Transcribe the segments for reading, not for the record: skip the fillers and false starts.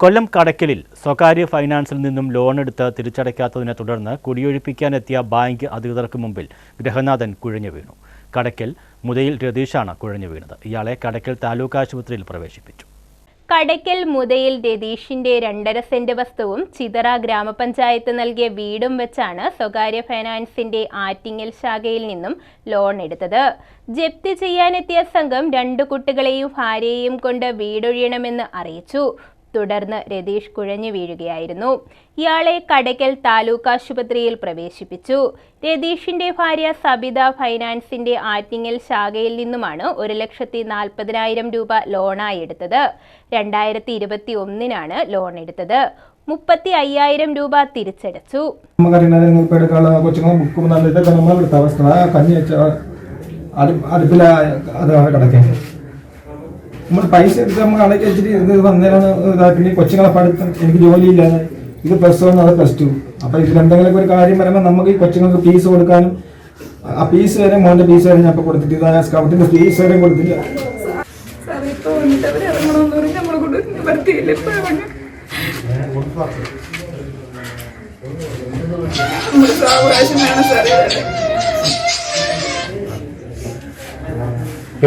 കൊല്ലം കടയ്ക്കലിൽ സ്വകാര്യ ഫൈനാൻസിൽ നിന്നും ലോൺ എടുത്ത് തിരിച്ചടയ്ക്കാത്തതിനെ തുടർന്ന് കുടിയൊഴിപ്പിക്കാനെത്തിയ ബാങ്ക് അധികൃതർക്ക് മുമ്പിൽ ഗൃഹനാഥൻ കുഴഞ്ഞു വീണു. കടയ്ക്കൽ മുതയിൽ രതീഷാണ് കുഴഞ്ഞു വീണത്. ഇയാളെ കടയ്ക്കൽ താലൂക്ക് ആശുപത്രിയിൽ പ്രവേശിപ്പിച്ചു. കടയ്ക്കൽ മുതയിൽ രതീഷിന്റെ 2.5 സെന്റ് വസ്തുവും ചിതറ ഗ്രാമപഞ്ചായത്ത് നൽകിയ വീടും വെച്ചാണ് സ്വകാര്യ ഫൈനാൻസിന്റെ ആറ്റിങ്ങൽ ശാഖയിൽ നിന്നും ലോൺ എടുത്തത്. ജപ്തി ചെയ്യാനെത്തിയ സംഘം 2 കുട്ടികളെയും ഭാര്യയെയും കൊണ്ട് വീടൊഴിയണമെന്ന് അറിയിച്ചു. തുടർന്ന് രതീഷ് കുഴഞ്ഞു വീഴുകയായിരുന്നു. ഇയാളെ കടയ്ക്കൽ താലൂക്ക് ആശുപത്രിയിൽ പ്രവേശിപ്പിച്ചു. രതീഷിന്റെ ഭാര്യ സബിത ഫൈനാൻസിന്റെ ആറ്റിങ്ങൽ ശാഖയിൽ നിന്നുമാണ് 1,40,000 രൂപ ലോണായി എടുത്തത്. 2021 ലോൺ എടുത്തത്. 35,000 രൂപ തിരിച്ചടച്ചു. നമ്മൾ പൈസ എടുത്ത് നമ്മൾ അടക്കി വെച്ചിട്ട് വന്നേരാണ് പിന്നെ കൊച്ചുങ്ങളെ പഠിത്തം, എനിക്ക് ജോലിയില്ലാതെ, ഇത് +1 അത് +2. അപ്പോൾ ഇതിലെന്തെങ്കിലും ഒരു കാര്യം വരുമ്പോൾ നമുക്ക് ഈ കൊച്ചുങ്ങൾക്ക് ഫീസ് കൊടുക്കാനും ആ ഫീസ് വരെ മോൻ്റെ ഫീസ് വരെ ഞാൻ ഇപ്പോൾ കൊടുത്തിട്ട് സ്കൗട്ടിൻ്റെ ഫീസ് വരെ കൊടുത്തില്ല.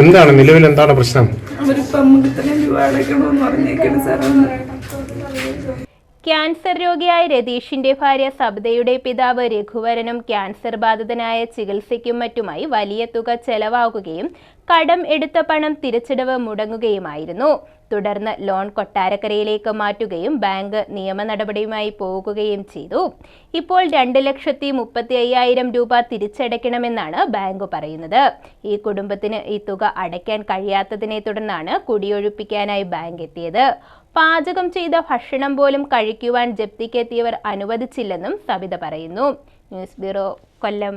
എന്താണ് നിലവിൽ എന്താണ് പ്രശ്നം? ക്യാൻസർ രോഗിയായ രതീഷിന്റെ ഭാര്യ സബിതയുടെ പിതാവ് രഘുവരനും ക്യാൻസർ ബാധിതനായ ചികിത്സയ്ക്കും മറ്റുമായി വലിയ തുക ചെലവാകുകയും കടം എടുത്ത പണം തിരിച്ചടവ് മുടങ്ങുകയുമായിരുന്നു. തുടർന്ന് ലോൺ കൊട്ടാരക്കരയിലേക്ക് മാറ്റുകയും ബാങ്ക് നിയമ നടപടിയുമായി പോകുകയും ചെയ്തു. ഇപ്പോൾ 2,35,000 രൂപ തിരിച്ചടയ്ക്കണമെന്നാണ് ബാങ്ക് പറയുന്നത്. ഈ കുടുംബത്തിന് ഈ തുക അടയ്ക്കാൻ കഴിയാത്തതിനെ തുടർന്നാണ് കുടിയൊഴിപ്പിക്കാനായി ബാങ്ക് എത്തിയത്. പാചകം ചെയ്ത ഭക്ഷണം പോലും കഴിക്കുവാൻ ജപ്തിക്കെത്തിയവർ അനുവദിച്ചില്ലെന്നും സബിത പറയുന്നു. ന്യൂസ് ബ്യൂറോ, കൊല്ലം.